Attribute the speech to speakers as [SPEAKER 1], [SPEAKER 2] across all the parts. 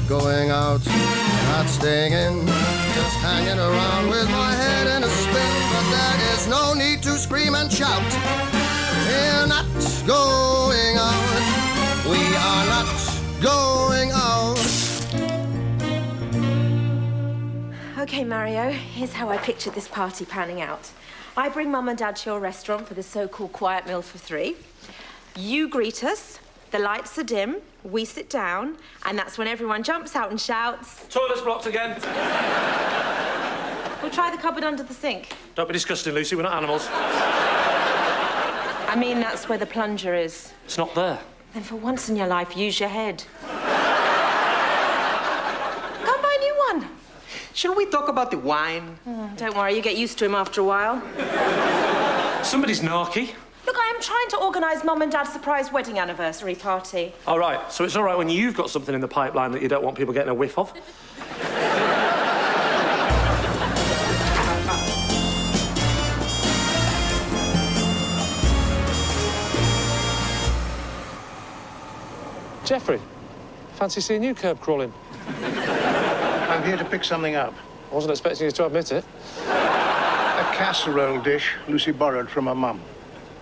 [SPEAKER 1] going out, not staying in, just hanging around with my head in a spin. But there is no need to scream and shout. We're not going out. We are not going out.
[SPEAKER 2] Okay, Mario, here's how I pictured this party panning out. I bring Mum and Dad to your restaurant for the so-called quiet meal for three. You greet us, the lights are dim, we sit down, and that's when everyone jumps out and shouts...
[SPEAKER 3] Toilet's blocked again.
[SPEAKER 2] We'll try the cupboard under the sink.
[SPEAKER 3] Don't be disgusting, Lucy, we're not animals.
[SPEAKER 2] I mean, that's where the plunger is.
[SPEAKER 3] It's not there.
[SPEAKER 2] Then for once in your life, use your head. Go and buy a new one.
[SPEAKER 4] Shall we talk about the wine?
[SPEAKER 2] Don't worry, you get used to him after a while.
[SPEAKER 3] Somebody's narky.
[SPEAKER 2] Look, I am trying to organise Mum and Dad's surprise wedding anniversary party.
[SPEAKER 3] All right, so it's all right when you've got something in the pipeline that you don't want people getting a whiff of. Jeffrey, fancy seeing you curb crawling?
[SPEAKER 5] I'm here to pick something up.
[SPEAKER 3] I wasn't expecting you to admit it.
[SPEAKER 5] A casserole dish Lucy borrowed from her mum.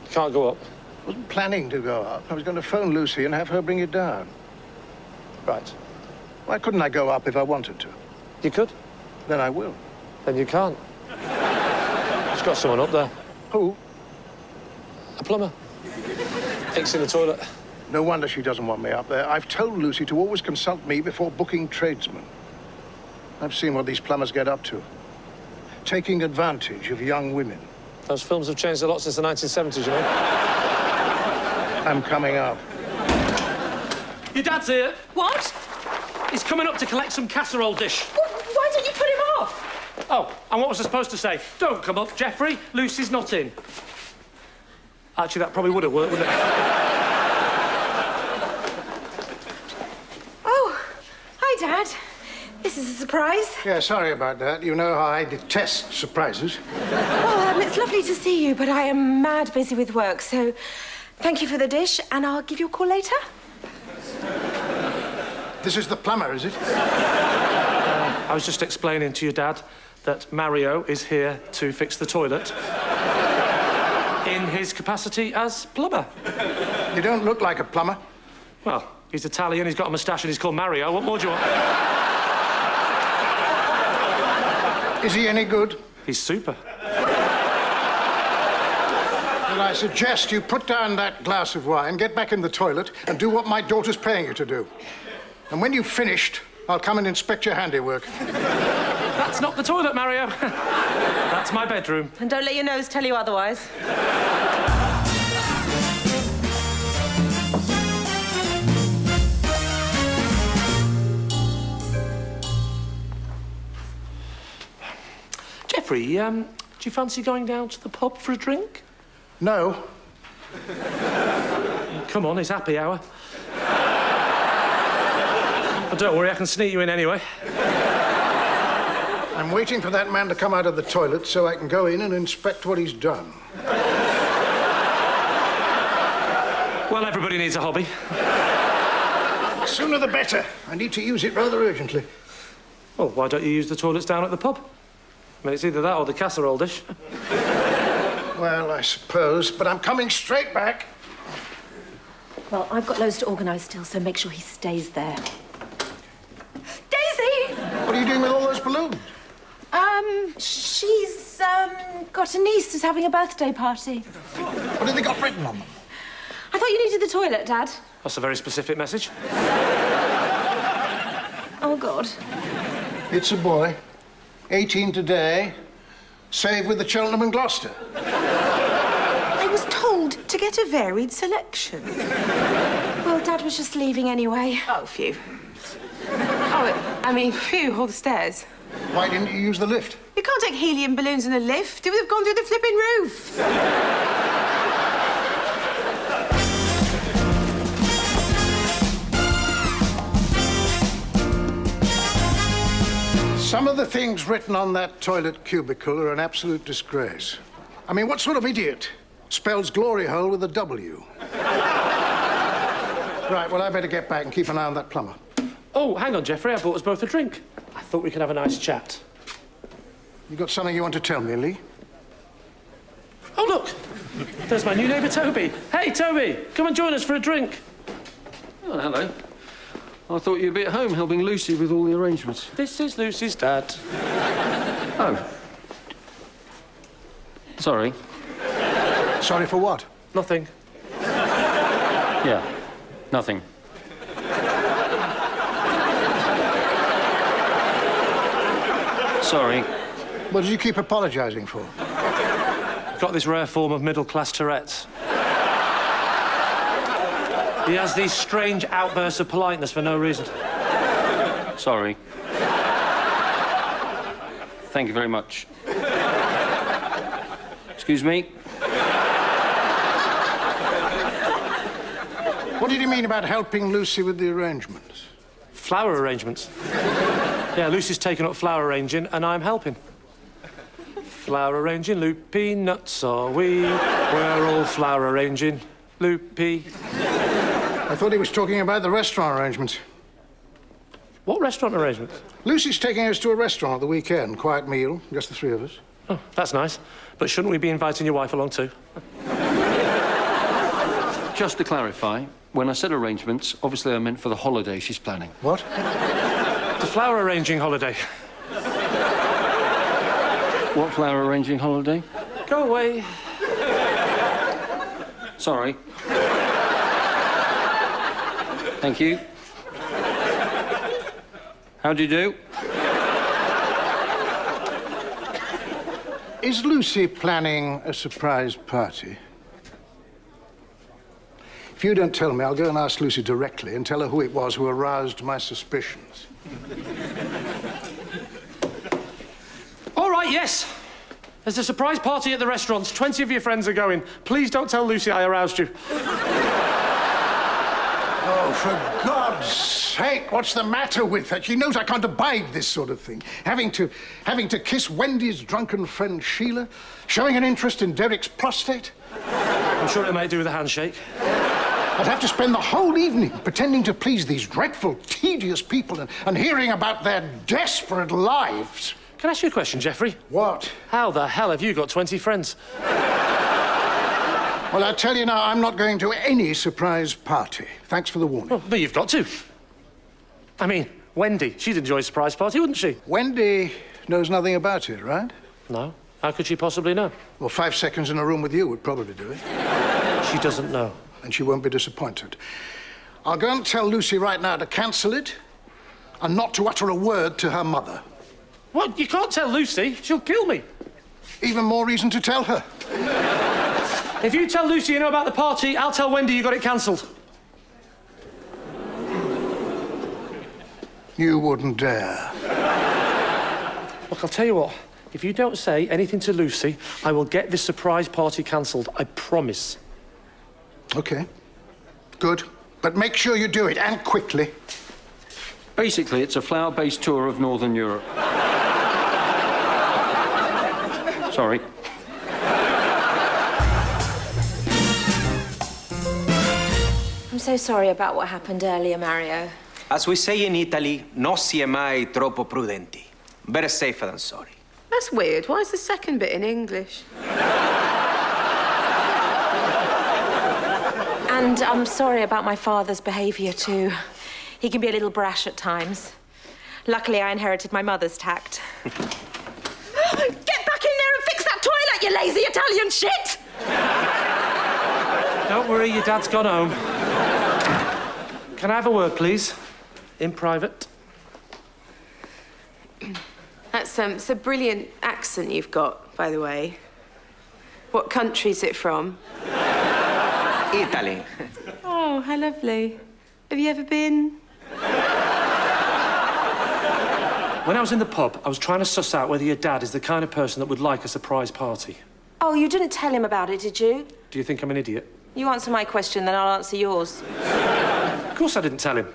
[SPEAKER 3] You can't go up.
[SPEAKER 5] I wasn't planning to go up. I was going to phone Lucy and have her bring it down.
[SPEAKER 3] Right.
[SPEAKER 5] Why couldn't I go up if I wanted to?
[SPEAKER 3] You could.
[SPEAKER 5] Then I will.
[SPEAKER 3] Then you can't. She's got someone up there.
[SPEAKER 5] Who?
[SPEAKER 3] A plumber. Fixing the toilet.
[SPEAKER 5] No wonder she doesn't want me up there. I've told Lucy to always consult me before booking tradesmen. I've seen what these plumbers get up to. Taking advantage of young women.
[SPEAKER 3] Those films have changed a lot since the 1970s, you know.
[SPEAKER 5] I'm coming up.
[SPEAKER 3] Your dad's here.
[SPEAKER 2] What?
[SPEAKER 3] He's coming up to collect some casserole dish.
[SPEAKER 2] Why don't you put him off?
[SPEAKER 3] Oh, and what was I supposed to say? Don't come up, Jeffrey. Lucy's not in. Actually, that probably would have worked, wouldn't it?
[SPEAKER 2] Oh, hi, Dad. This is a surprise.
[SPEAKER 5] Yeah, sorry about that. You know how I detest surprises.
[SPEAKER 2] Well, it's lovely to see you, but I am mad busy with work, so thank you for the dish, and I'll give you a call later.
[SPEAKER 5] This is the plumber, is it?
[SPEAKER 3] I was just explaining to your dad that Mario is here to fix the toilet in his capacity as plumber.
[SPEAKER 5] You don't look like a plumber.
[SPEAKER 3] Well, he's Italian, he's got a moustache, and he's called Mario. What more do you want?
[SPEAKER 5] Is he any good?
[SPEAKER 3] He's super.
[SPEAKER 5] Well, I suggest you put down that glass of wine, get back in the toilet, and do what my daughter's paying you to do. And when you've finished, I'll come and inspect your handiwork.
[SPEAKER 3] That's not the toilet, Mario. That's my bedroom.
[SPEAKER 2] And don't let your nose tell you otherwise.
[SPEAKER 3] Jeffrey, do you fancy going down to the pub for a drink?
[SPEAKER 5] No.
[SPEAKER 3] Come on, it's happy hour. But don't worry, I can sneak you in anyway.
[SPEAKER 5] I'm waiting for that man to come out of the toilet so I can go in and inspect what he's done.
[SPEAKER 3] Well, everybody needs a hobby.
[SPEAKER 5] The sooner the better. I need to use it rather urgently.
[SPEAKER 3] Well, why don't you use the toilets down at the pub? I mean, it's either that or the casserole dish.
[SPEAKER 5] Well, I suppose, but I'm coming straight back.
[SPEAKER 2] Well, I've got loads to organise still, so make sure he stays there. Daisy!
[SPEAKER 5] What are you doing with all those balloons?
[SPEAKER 2] She's, got a niece who's having a birthday party.
[SPEAKER 5] What have they got written on them?
[SPEAKER 2] I thought you needed the toilet, Dad.
[SPEAKER 3] That's a very specific message.
[SPEAKER 2] Oh, God.
[SPEAKER 5] It's a boy. 18 today. Saved with the Cheltenham and Gloucester.
[SPEAKER 6] I was told to get a varied selection.
[SPEAKER 2] Well, Dad was just leaving anyway.
[SPEAKER 6] Oh, phew. Oh, I mean, phew, all the stairs.
[SPEAKER 5] Why didn't you use the lift?
[SPEAKER 6] You can't take helium balloons in a lift. It would have gone through the flipping roof.
[SPEAKER 5] Some of the things written on that toilet cubicle are an absolute disgrace. I mean, what sort of idiot spells glory hole with a W? Right, well, I better get back and keep an eye on that plumber.
[SPEAKER 3] Oh, hang on, Geoffrey. I bought us both a drink. I thought we could have a nice chat.
[SPEAKER 5] You got something you want to tell me, Lee?
[SPEAKER 3] Oh, look. There's my new neighbour, Toby. Hey, Toby, come and join us for a drink.
[SPEAKER 7] Oh, hello. I thought you'd be at home helping Lucy with all the arrangements.
[SPEAKER 3] This is Lucy's dad.
[SPEAKER 7] Oh. Sorry.
[SPEAKER 5] Sorry for what?
[SPEAKER 3] Nothing.
[SPEAKER 7] Yeah, nothing. Sorry.
[SPEAKER 5] What did you keep apologising for?
[SPEAKER 3] Got this rare form of middle-class Tourette's. He has these strange outbursts of politeness for no reason.
[SPEAKER 7] Sorry. Thank you very much. Excuse me?
[SPEAKER 5] What did you mean about helping Lucy with the arrangements?
[SPEAKER 3] Flower arrangements. Yeah, Lucy's taken up flower arranging, and I'm helping. Flower arranging, loopy nuts are we. We're all flower arranging, loopy.
[SPEAKER 5] I thought he was talking about the restaurant arrangements.
[SPEAKER 3] What restaurant arrangements?
[SPEAKER 5] Lucy's taking us to a restaurant at the weekend. Quiet meal, just the three of us.
[SPEAKER 3] Oh, that's nice. But shouldn't we be inviting your wife along too?
[SPEAKER 7] Just to clarify, when I said arrangements, obviously I meant for the holiday she's planning.
[SPEAKER 5] What?
[SPEAKER 3] The flower arranging holiday.
[SPEAKER 7] What flower arranging holiday?
[SPEAKER 3] Go away.
[SPEAKER 7] Sorry. Thank you. How do you do?
[SPEAKER 5] Is Lucy planning a surprise party? If you don't tell me, I'll go and ask Lucy directly and tell her who it was who aroused my suspicions.
[SPEAKER 3] All right, yes. There's a surprise party at the restaurants. 20 of your friends are going. Please don't tell Lucy I aroused you.
[SPEAKER 5] Oh, for God's sake, what's the matter with her? She knows I can't abide this sort of thing. Having to kiss Wendy's drunken friend Sheila, showing an interest in Derek's prostate.
[SPEAKER 3] I'm sure it might do with a handshake.
[SPEAKER 5] I'd have to spend the whole evening pretending to please these dreadful, tedious people and hearing about their desperate lives.
[SPEAKER 3] Can I ask you a question, Geoffrey?
[SPEAKER 5] What?
[SPEAKER 3] How the hell have you got 20 friends?
[SPEAKER 5] Well, I tell you now, I'm not going to any surprise party. Thanks for the warning.
[SPEAKER 3] Oh, but you've got to. I mean, Wendy, she'd enjoy a surprise party, wouldn't she?
[SPEAKER 5] Wendy knows nothing about it, right?
[SPEAKER 3] No. How could she possibly know?
[SPEAKER 5] Well, 5 seconds in a room with you would probably do it.
[SPEAKER 3] She doesn't know.
[SPEAKER 5] And she won't be disappointed. I'll go and tell Lucy right now to cancel it and not to utter a word to her mother.
[SPEAKER 3] What? You can't tell Lucy. She'll kill me.
[SPEAKER 5] Even more reason to tell her.
[SPEAKER 3] If you tell Lucy you know about the party, I'll tell Wendy you got it cancelled.
[SPEAKER 5] You wouldn't dare.
[SPEAKER 3] Look, I'll tell you what. If you don't say anything to Lucy, I will get this surprise party cancelled. I promise.
[SPEAKER 5] Okay. Good. But make sure you do it, and quickly.
[SPEAKER 7] Basically, it's a flower-based tour of Northern Europe. Sorry.
[SPEAKER 2] I'm so sorry about what happened earlier, Mario.
[SPEAKER 4] As we say in Italy, non si è mai troppo prudenti. Better safer than sorry.
[SPEAKER 6] That's weird. Why is the second bit in English?
[SPEAKER 2] And I'm sorry about my father's behaviour, too. He can be a little brash at times. Luckily, I inherited my mother's tact. Get back in there and fix that toilet, you lazy Italian shit!
[SPEAKER 3] Don't worry, your dad's gone home. Can I have a word, please? In private.
[SPEAKER 6] That's it's a brilliant accent you've got, by the way. What country's it from?
[SPEAKER 4] Italy.
[SPEAKER 6] Oh, how lovely. Have you ever been?
[SPEAKER 3] When I was in the pub, I was trying to suss out whether your dad is the kind of person that would like a surprise party.
[SPEAKER 2] Oh, you didn't tell him about it, did you?
[SPEAKER 3] Do you think I'm an idiot?
[SPEAKER 2] You answer my question, then I'll answer yours.
[SPEAKER 3] Of course I didn't tell him.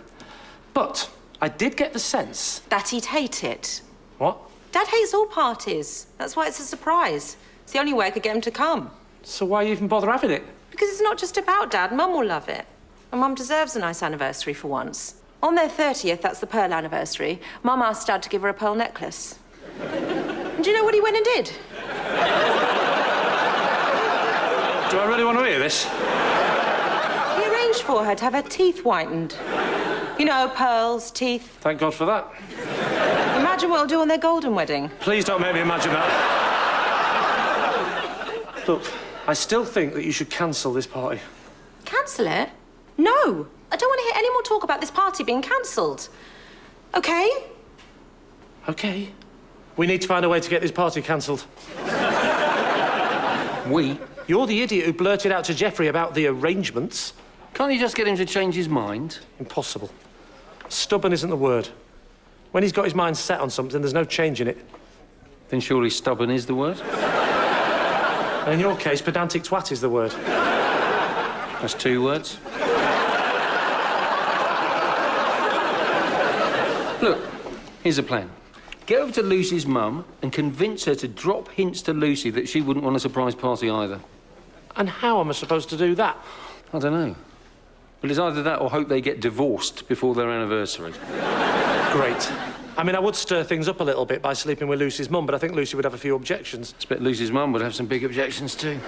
[SPEAKER 3] But I did get the sense...
[SPEAKER 2] That he'd hate it.
[SPEAKER 3] What?
[SPEAKER 2] Dad hates all parties. That's why it's a surprise. It's the only way I could get him to come.
[SPEAKER 3] So why even bother having it?
[SPEAKER 2] Because it's not just about Dad. Mum will love it. And Mum deserves a nice anniversary for once. On their 30th, that's the pearl anniversary, Mum asked Dad to give her a pearl necklace. And do you know what he went and did?
[SPEAKER 3] Do I really want to hear this?
[SPEAKER 2] He arranged for her to have her teeth whitened. You know, pearls, teeth.
[SPEAKER 3] Thank God for that.
[SPEAKER 2] Imagine what he'll do on their golden wedding.
[SPEAKER 3] Please don't make me imagine that. Look, I still think that you should cancel this party.
[SPEAKER 2] Cancel it? No. I don't want to hear any more talk about this party being cancelled. OK?
[SPEAKER 3] OK. We need to find a way to get this party cancelled.
[SPEAKER 7] We?
[SPEAKER 3] You're the idiot who blurted out to Jeffrey about the arrangements.
[SPEAKER 7] Can't you just get him to change his mind?
[SPEAKER 3] Impossible. Stubborn isn't the word. When he's got his mind set on something, there's no changing it.
[SPEAKER 7] Then surely stubborn is the word?
[SPEAKER 3] And in your case, pedantic twat is the word.
[SPEAKER 7] That's 2 words. Look, here's a plan. Get over to Lucy's mum and convince her to drop hints to Lucy that she wouldn't want a surprise party either.
[SPEAKER 3] And how am I supposed to do that?
[SPEAKER 7] I don't know. Well, it's either that or hope they get divorced before their anniversary.
[SPEAKER 3] Great. I mean, I would stir things up a little bit by sleeping with Lucy's mum, but I think Lucy would have a few objections.
[SPEAKER 7] I expect Lucy's mum would have some big objections too.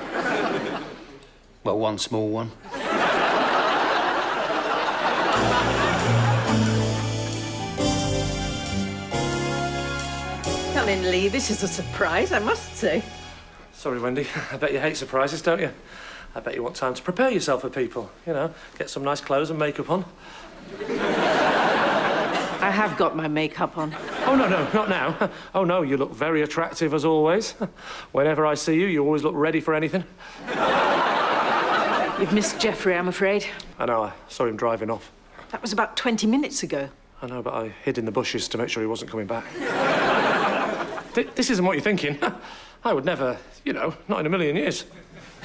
[SPEAKER 7] Well, one small one.
[SPEAKER 8] Come in, Lee. This is a surprise, I must say.
[SPEAKER 3] Sorry, Wendy. I bet you hate surprises, don't you? I bet you want time to prepare yourself for people. You know, get some nice clothes and makeup on.
[SPEAKER 8] I have got my makeup on.
[SPEAKER 3] Oh, no, not now. Oh, no, you look very attractive as always. Whenever I see you, you always look ready for anything.
[SPEAKER 8] You've missed Jeffrey, I'm afraid.
[SPEAKER 3] I know, I saw him driving off.
[SPEAKER 8] That was about 20 minutes ago.
[SPEAKER 3] I know, but I hid in the bushes to make sure he wasn't coming back. This isn't what you're thinking. I would never, you know, not in a million years.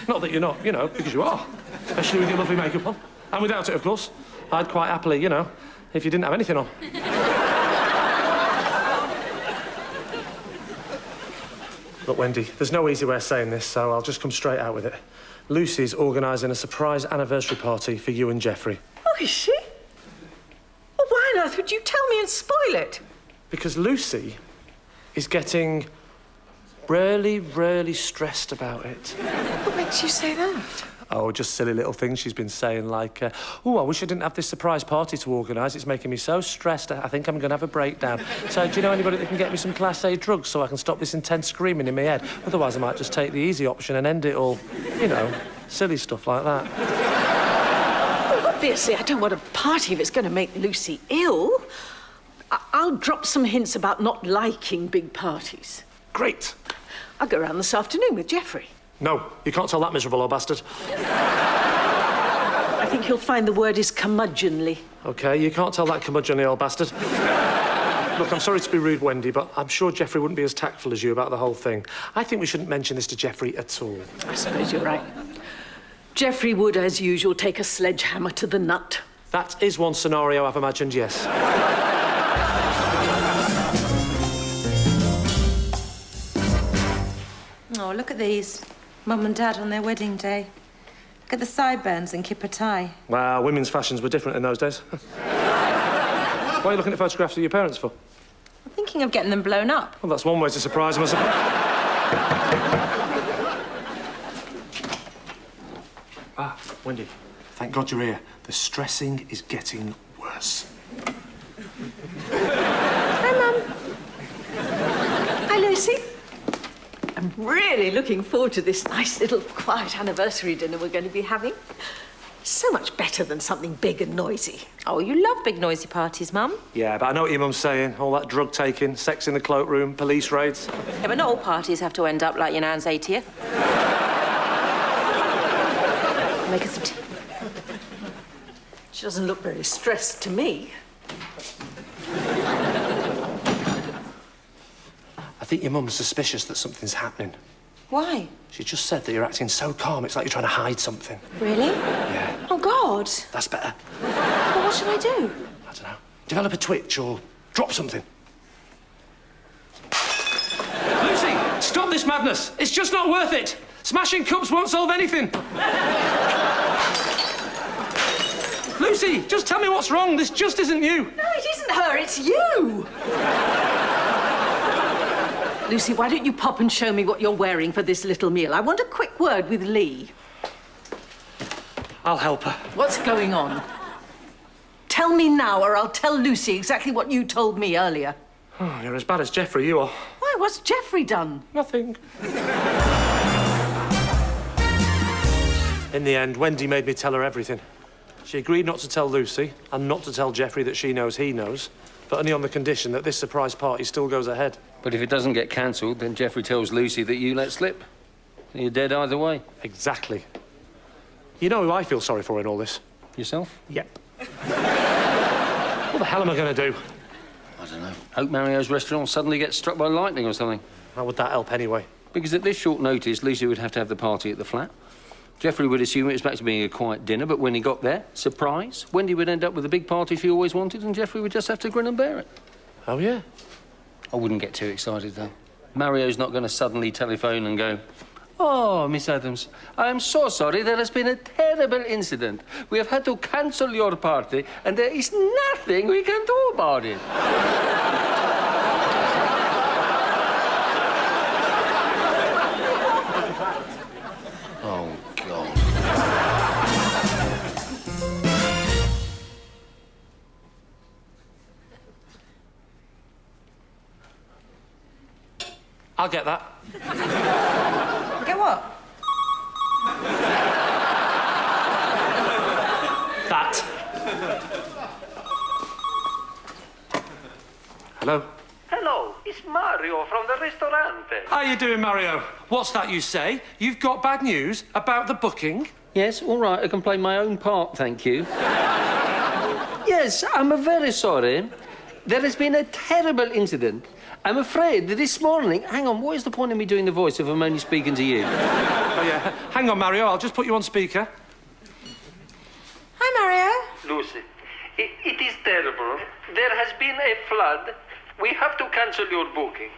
[SPEAKER 3] Not that you're not, you know, because you are. Especially with your lovely makeup on. And without it, of course. I'd quite happily, you know, if you didn't have anything on. Look, Wendy, there's no easy way of saying this, so I'll just come straight out with it. Lucy's organising a surprise anniversary party for you and Jeffrey.
[SPEAKER 8] Oh, is she? Well, why on earth would you tell me and spoil it?
[SPEAKER 3] Because Lucy is getting really stressed about it.
[SPEAKER 8] What makes you say that?
[SPEAKER 3] Oh, just silly little things she's been saying, like, oh, I wish I didn't have this surprise party to organise. It's making me so stressed. I think I'm going to have a breakdown. So do you know anybody that can get me some Class A drugs so I can stop this intense screaming in my head? Otherwise, I might just take the easy option and end it all. You know, silly stuff like that.
[SPEAKER 8] Well, obviously, I don't want a party if it's going to make Lucy ill. I'll drop some hints about not liking big parties.
[SPEAKER 3] Great.
[SPEAKER 8] I'll go around this afternoon with Jeffrey.
[SPEAKER 3] No, you can't tell that miserable old bastard.
[SPEAKER 8] I think you'll find the word is curmudgeonly.
[SPEAKER 3] OK, you can't tell that curmudgeonly old bastard. Look, I'm sorry to be rude, Wendy, but I'm sure Jeffrey wouldn't be as tactful as you about the whole thing. I think we shouldn't mention this to Jeffrey at all.
[SPEAKER 8] I suppose you're right. Jeffrey would, as usual, take a sledgehammer to the nut.
[SPEAKER 3] That is one scenario I've imagined, yes.
[SPEAKER 2] Oh, look at these. Mum and Dad on their wedding day. Look at the sideburns and kipper tie.
[SPEAKER 3] Wow, women's fashions were different in those days. Why are you looking at photographs of your parents for?
[SPEAKER 2] I'm thinking of getting them blown up.
[SPEAKER 3] Well, that's one way to surprise them, I suppose. Wendy, thank God you're here. The stressing is getting worse.
[SPEAKER 8] Hi, Mum. Hi, Lucy. I'm really looking forward to this nice little quiet anniversary dinner we're going to be having. So much better than something big and noisy.
[SPEAKER 2] Oh, you love big noisy parties, Mum.
[SPEAKER 3] Yeah, but I know what your mum's saying. All that drug taking, sex in the cloakroom, police raids.
[SPEAKER 2] Yeah, but not all parties have to end up like your nan's 80th. Make us some tea.
[SPEAKER 8] She doesn't look very stressed to me.
[SPEAKER 3] I think your mum's suspicious that something's happening.
[SPEAKER 2] Why?
[SPEAKER 3] She just said that you're acting so calm, it's like you're trying to hide something.
[SPEAKER 2] Really?
[SPEAKER 3] Yeah.
[SPEAKER 2] Oh, God.
[SPEAKER 3] That's better.
[SPEAKER 2] Well, what should I do?
[SPEAKER 3] I don't know. Develop a twitch or drop something. Lucy, stop this madness. It's just not worth it. Smashing cups won't solve anything. Lucy, just tell me what's wrong. This just isn't you.
[SPEAKER 8] No, it isn't her, it's you! Lucy, why don't you pop and show me what you're wearing for this little meal? I want a quick word with Lee.
[SPEAKER 3] I'll help her.
[SPEAKER 8] What's going on? Tell me now, or I'll tell Lucy exactly what you told me earlier.
[SPEAKER 3] Oh, you're as bad as Jeffrey, you are.
[SPEAKER 8] Why, what's Jeffrey done?
[SPEAKER 3] Nothing. In the end, Wendy made me tell her everything. She agreed not to tell Lucy and not to tell Jeffrey that she knows he knows, but only on the condition that this surprise party still goes ahead.
[SPEAKER 7] But if it doesn't get cancelled, then Jeffrey tells Lucy that you let slip. You're dead either way.
[SPEAKER 3] Exactly. You know who I feel sorry for in all this?
[SPEAKER 7] Yourself?
[SPEAKER 3] Yep. What the hell am I going to do?
[SPEAKER 7] I don't know. Hope Mario's restaurant suddenly gets struck by lightning or something.
[SPEAKER 3] How would that help anyway?
[SPEAKER 7] Because at this short notice, Lucy would have to have the party at the flat. Jeffrey would assume it was back to being a quiet dinner, but when he got there, surprise, Wendy would end up with the big party she always wanted, and Jeffrey would just have to grin and bear it.
[SPEAKER 3] Oh, yeah?
[SPEAKER 7] I wouldn't get too excited, though. Mario's not going to suddenly telephone and go, "Oh, Miss Adams, I am so sorry. There has been a terrible incident. We have had to cancel your party, and there is nothing we can do about it." Oh, God.
[SPEAKER 3] I'll get that.
[SPEAKER 8] Get what?
[SPEAKER 3] That. Hello?
[SPEAKER 9] Hello, it's Mario from the Ristorante.
[SPEAKER 3] How you doing, Mario? What's that you say? You've got bad news about the booking?
[SPEAKER 7] Yes, all right, I can play my own part, thank you. Yes, I'm very sorry. There has been a terrible incident. I'm afraid that this morning... Hang on, what is the point of me doing the voice if I'm only speaking to you?
[SPEAKER 3] Oh, yeah. Hang on, Mario. I'll just put you on speaker.
[SPEAKER 2] Hi, Mario.
[SPEAKER 9] Lucy, it is terrible. There has been a flood. We have to cancel your booking.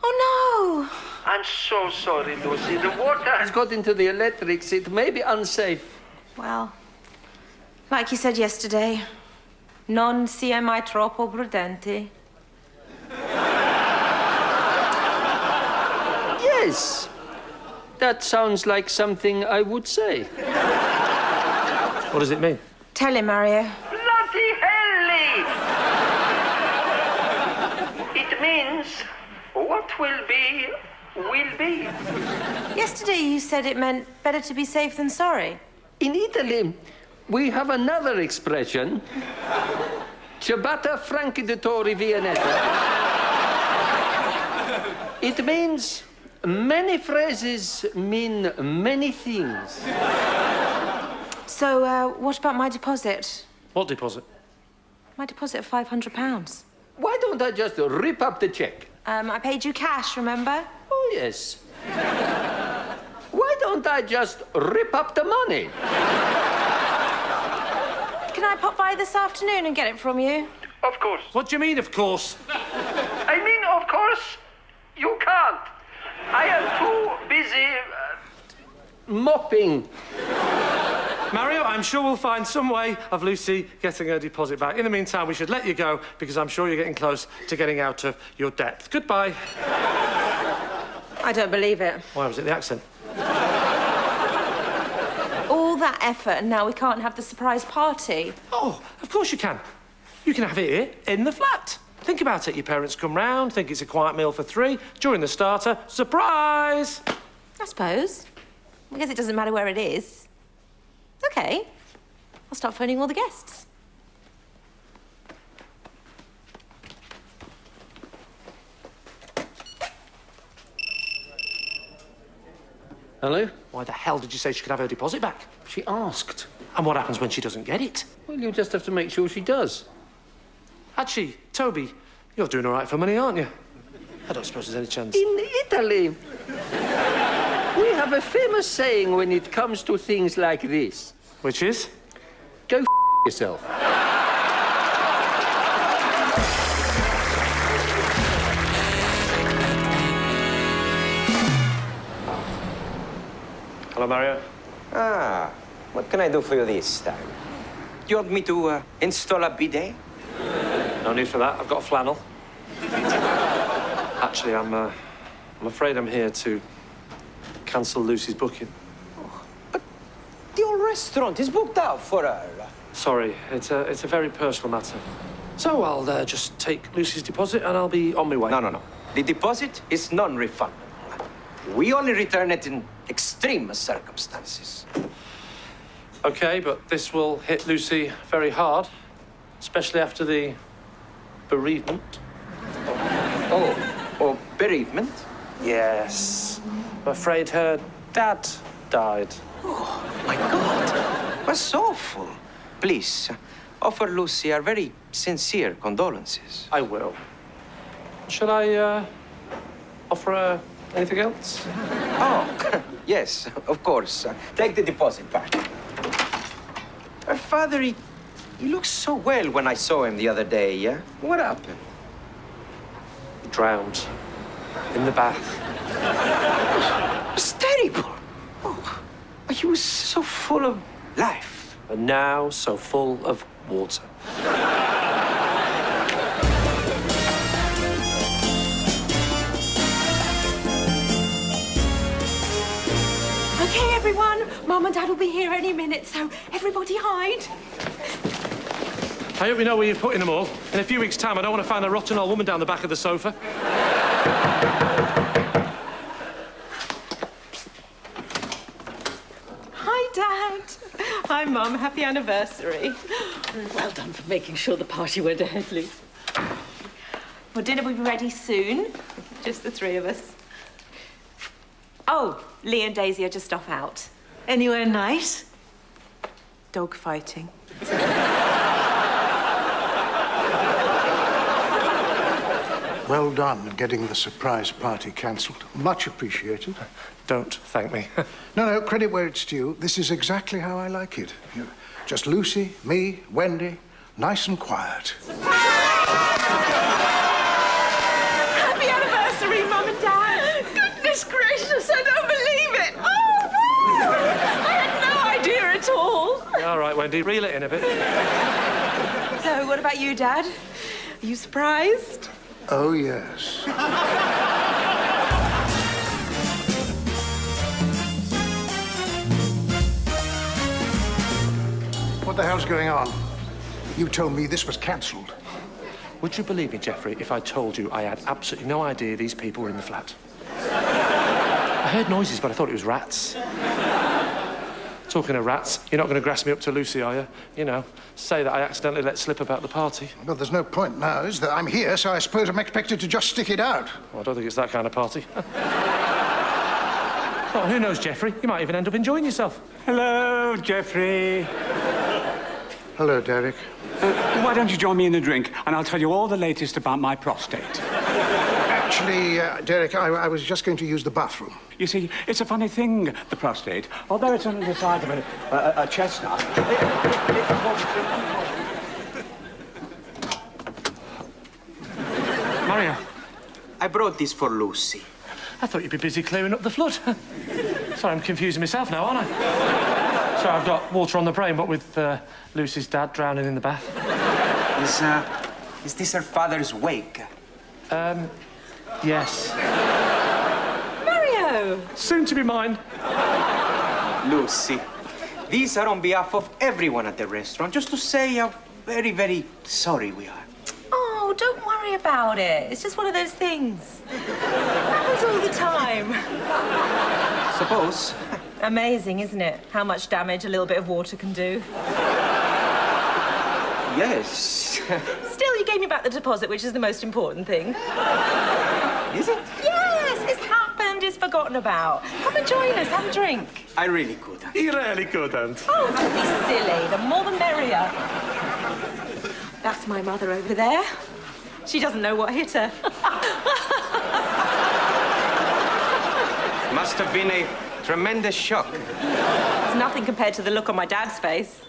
[SPEAKER 2] Oh, no.
[SPEAKER 9] I'm so sorry, Lucy. The water has
[SPEAKER 7] It's got into the electrics. It may be unsafe.
[SPEAKER 2] Well, like you said yesterday, non sia mai troppo prudenti.
[SPEAKER 7] Yes. That sounds like something I would say.
[SPEAKER 3] What does it mean?
[SPEAKER 2] Tell him, Mario.
[SPEAKER 9] Bloody helly! It means what will be, will be.
[SPEAKER 2] Yesterday you said it meant better to be safe than sorry.
[SPEAKER 7] In Italy, we have another expression. Ciabatta franchi di tori vianetta. It means many phrases mean many things.
[SPEAKER 2] So, what about my deposit?
[SPEAKER 3] What deposit?
[SPEAKER 2] My deposit of £500.
[SPEAKER 7] Why don't I just rip up the check?
[SPEAKER 2] I paid you cash, remember?
[SPEAKER 7] Oh, yes. Why don't I just rip up the money?
[SPEAKER 2] Can I pop by this afternoon and get it from you?
[SPEAKER 9] Of course.
[SPEAKER 3] What do you mean, of course?
[SPEAKER 9] I mean, of course, you can't. I am too busy.
[SPEAKER 7] Mopping.
[SPEAKER 3] Mario, I'm sure we'll find some way of Lucy getting her deposit back. In the meantime, we should let you go because I'm sure you're getting close to getting out of your depth. Goodbye.
[SPEAKER 2] I don't believe it.
[SPEAKER 3] Why was it the accent?
[SPEAKER 2] All that effort and now we can't have the surprise party.
[SPEAKER 3] Oh, of course you can. You can have it here in the flat. Think about it. Your parents come round, think it's a quiet meal for three. During the starter, surprise!
[SPEAKER 2] I suppose. I guess it doesn't matter where it is. OK. I'll start phoning all the guests.
[SPEAKER 7] Hello?
[SPEAKER 3] Why the hell did you say she could have her deposit back?
[SPEAKER 7] She asked.
[SPEAKER 3] And what happens when she doesn't get it?
[SPEAKER 7] Well, you just have to make sure she does.
[SPEAKER 3] Actually, Toby, you're doing all right for money, aren't you? I don't suppose there's any chance.
[SPEAKER 7] In Italy, we have a famous saying when it comes to things like this.
[SPEAKER 3] Which is?
[SPEAKER 7] Go yourself.
[SPEAKER 3] Hello, Mario.
[SPEAKER 4] Ah, what can I do for you this time? you want me to install a bidet?
[SPEAKER 3] No need for that. I've got a flannel. Actually, I'm afraid I'm here to cancel Lucy's booking.
[SPEAKER 4] But the whole restaurant is booked out for her.
[SPEAKER 3] Sorry, it's a very personal matter. So I'll just take Lucy's deposit and I'll be on my way.
[SPEAKER 4] No. The deposit is non-refundable. We only return it in extreme circumstances.
[SPEAKER 3] Okay, but this will hit Lucy very hard, especially after the bereavement.
[SPEAKER 4] Oh, bereavement?
[SPEAKER 3] Yes. I'm afraid her dad died.
[SPEAKER 4] Oh, my God. That's awful. Please, offer Lucy our very sincere condolences.
[SPEAKER 3] I will. Should I offer her anything else?
[SPEAKER 4] Oh, yes, of course. Take the deposit back. Her father, he looked so well when I saw him the other day, yeah? What happened?
[SPEAKER 3] Drowned. In the bath.
[SPEAKER 4] It's terrible. Oh, he was so full of life.
[SPEAKER 3] And now so full of water.
[SPEAKER 2] Okay, everyone. Mum and Dad will be here any minute, so everybody hide.
[SPEAKER 3] I hope you know where you're putting them all. In a few weeks' time, I don't want to find a rotten old woman down the back of the sofa.
[SPEAKER 2] Hi, Dad. Hi, Mum. Happy anniversary.
[SPEAKER 8] Well done for making sure the party went ahead, Lou.
[SPEAKER 2] Well, dinner will be ready soon. Just the three of us. Oh, Lee and Daisy are just off out.
[SPEAKER 8] Anywhere nice?
[SPEAKER 2] Dog fighting.
[SPEAKER 5] Well done getting the surprise party cancelled. Much appreciated.
[SPEAKER 3] Don't thank me.
[SPEAKER 5] No, credit where it's due. This is exactly how I like it. You know, just Lucy, me, Wendy, nice and quiet.
[SPEAKER 2] Happy anniversary, Mum and Dad.
[SPEAKER 8] Goodness gracious, I don't believe it. Oh, wow. I had no idea at all.
[SPEAKER 3] All right, Wendy, reel it in a bit.
[SPEAKER 2] So, what about you, Dad? Are you surprised?
[SPEAKER 5] Oh, yes. What the hell's going on? You told me this was cancelled.
[SPEAKER 3] Would you believe me, Geoffrey, if I told you I had absolutely no idea these people were in the flat? I heard noises, but I thought it was rats. Talking of rats, you're not going to grass me up to Lucy, are you? You know, say that I accidentally let slip about the party.
[SPEAKER 5] Well, there's no point now, is there? I'm here, so I suppose I'm expected to just stick it out.
[SPEAKER 3] Well, I don't think it's that kind of party. Well, who knows, Geoffrey? You might even end up enjoying yourself.
[SPEAKER 10] Hello, Geoffrey.
[SPEAKER 5] Hello, Derek.
[SPEAKER 10] Why don't you join me in a drink, and I'll tell you all the latest about my prostate.
[SPEAKER 5] Actually, Derek, I was just going to use the bathroom.
[SPEAKER 10] You see, it's a funny thing, the prostate. Although it's on the side of a chestnut.
[SPEAKER 3] Mario,
[SPEAKER 4] I brought this for Lucy.
[SPEAKER 3] I thought you'd be busy clearing up the flood. Sorry, I'm confusing myself now, aren't I? So I've got water on the brain, but with Lucy's dad drowning in the bath.
[SPEAKER 4] Is this her father's wake?
[SPEAKER 3] Yes.
[SPEAKER 2] Mario!
[SPEAKER 3] Soon to be mine.
[SPEAKER 4] Lucy, these are on behalf of everyone at the restaurant, just to say how very, very sorry we are.
[SPEAKER 2] Oh, don't worry about it. It's just one of those things. It happens all the time.
[SPEAKER 4] Suppose.
[SPEAKER 2] Amazing, isn't it? How much damage a little bit of water can do.
[SPEAKER 4] Yes.
[SPEAKER 2] Still, you gave me back the deposit, which is the most important thing.
[SPEAKER 4] Is it?
[SPEAKER 2] Yes, it's happened. It's forgotten about. Come and join us. Have a drink.
[SPEAKER 4] I really couldn't.
[SPEAKER 3] You really couldn't.
[SPEAKER 2] Oh, don't be silly. The more the merrier. That's my mother over there. She doesn't know what hit her.
[SPEAKER 4] Must have been a tremendous shock.
[SPEAKER 2] It's nothing compared to the look on my dad's face.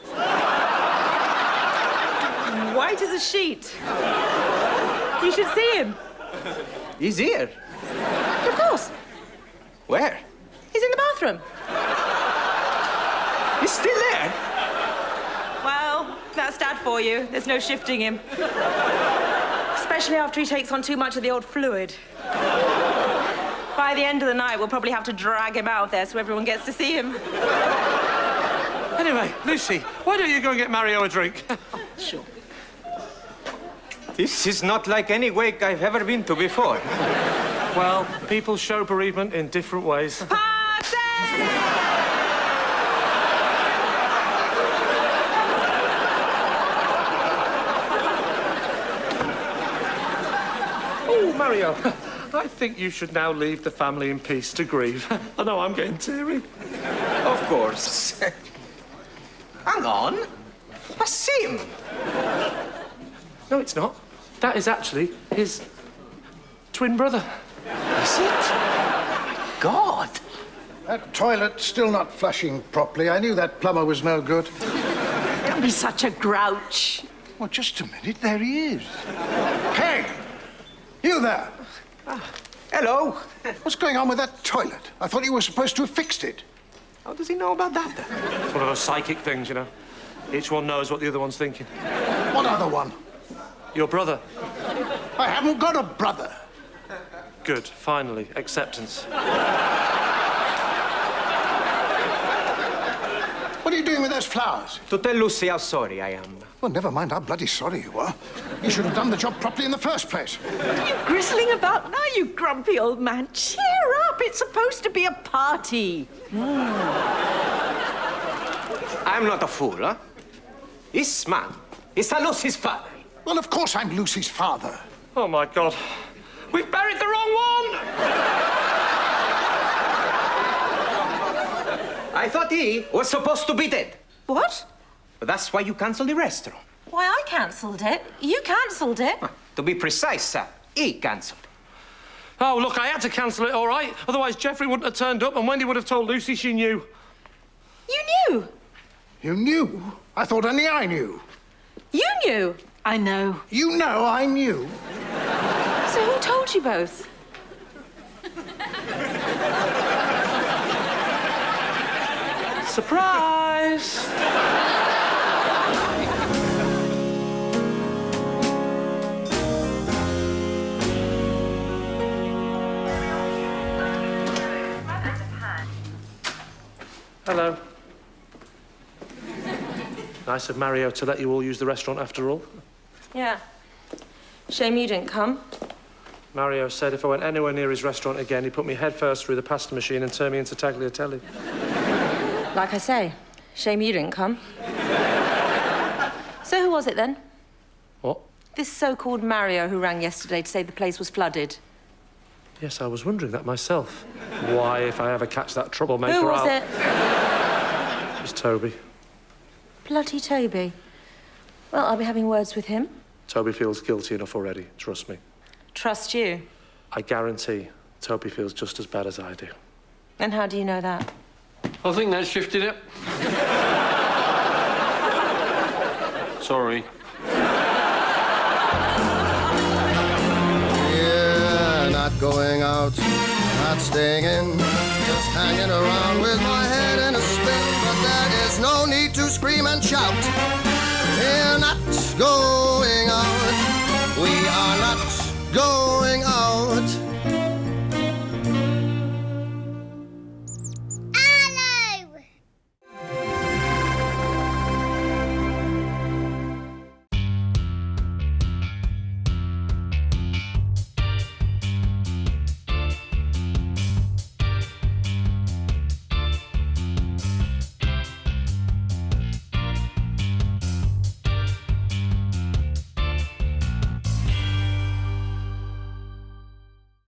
[SPEAKER 2] White as a sheet. You should see him.
[SPEAKER 4] He's here.
[SPEAKER 2] Of course.
[SPEAKER 4] Where?
[SPEAKER 2] He's in the bathroom.
[SPEAKER 4] He's still there?
[SPEAKER 2] Well, That's Dad for you. There's no shifting him. Especially after he takes on too much of the old fluid. By the end of the night, we'll probably have to drag him out there so everyone gets to see him.
[SPEAKER 3] Anyway, Lucy, why don't you go and get Mario a drink?
[SPEAKER 8] Sure.
[SPEAKER 4] This is not like any wake I've ever been to before.
[SPEAKER 3] Well, people show bereavement in different ways.
[SPEAKER 2] Party!
[SPEAKER 3] Oh, Mario, I think you should now leave the family in peace to grieve. I know I'm getting teary.
[SPEAKER 4] Of course. Hang on. A sim.
[SPEAKER 3] No, it's not. That is actually his twin brother.
[SPEAKER 4] Is it? God.
[SPEAKER 5] That toilet's still not flushing properly. I knew that plumber was no good.
[SPEAKER 8] Don't be such a grouch.
[SPEAKER 5] Well, just a minute. There he is. Hey! You there!
[SPEAKER 4] Hello.
[SPEAKER 5] What's going on with that toilet? I thought you were supposed to have fixed it.
[SPEAKER 4] How does he know about that?
[SPEAKER 3] It's one of those psychic things, you know. Each one knows what the other one's thinking.
[SPEAKER 5] What other one?
[SPEAKER 3] Your brother.
[SPEAKER 5] I haven't got a brother.
[SPEAKER 3] Good. Finally. Acceptance.
[SPEAKER 5] What are you doing with those flowers?
[SPEAKER 4] To tell Lucy how sorry I am.
[SPEAKER 5] Well, never mind how bloody sorry you are. You should have done the job properly in the first place.
[SPEAKER 8] What are you grizzling about now, you grumpy old man? Cheer up. It's supposed to be a party.
[SPEAKER 4] I'm not a fool, huh? This man is Lucy's father.
[SPEAKER 5] Well, of course I'm Lucy's father.
[SPEAKER 3] Oh, my God. We've buried the wrong one!
[SPEAKER 4] I thought he was supposed to be dead.
[SPEAKER 2] What?
[SPEAKER 4] But that's why you canceled the restaurant.
[SPEAKER 2] Why, I cancelled it. You cancelled it.
[SPEAKER 4] To be precise, sir, he cancelled.
[SPEAKER 3] Oh, look, I had to cancel it, all right? Otherwise, Jeffrey wouldn't have turned up and Wendy would have told Lucy she knew.
[SPEAKER 2] You knew.
[SPEAKER 5] You knew? I thought only I knew.
[SPEAKER 2] You knew.
[SPEAKER 8] I know.
[SPEAKER 5] You know I knew.
[SPEAKER 2] So who told you both?
[SPEAKER 3] Surprise! Hello. Nice of Mario to let you all use the restaurant after all.
[SPEAKER 2] Yeah. Shame you didn't come.
[SPEAKER 3] Mario said if I went anywhere near his restaurant again, he'd put me head first through the pasta machine and turn me into tagliatelle.
[SPEAKER 2] Like I say, shame you didn't come. So who was it then?
[SPEAKER 3] What?
[SPEAKER 2] This so-called Mario who rang yesterday to say the place was flooded.
[SPEAKER 3] Yes, I was wondering that myself. Why, if I ever catch that troublemaker,
[SPEAKER 2] Who was
[SPEAKER 3] I'll...
[SPEAKER 2] it?
[SPEAKER 3] It was Toby.
[SPEAKER 2] Bloody Toby. Well, I'll be having words with him.
[SPEAKER 3] Toby feels guilty enough already, trust me.
[SPEAKER 2] Trust you.
[SPEAKER 3] I guarantee Toby feels just as bad as I do.
[SPEAKER 2] And how do you know that?
[SPEAKER 7] I think that's shifted it. Sorry.
[SPEAKER 1] Yeah, not going out, not staying in, just hanging around with my head in a spin. But there is no need to scream and shout. We're not going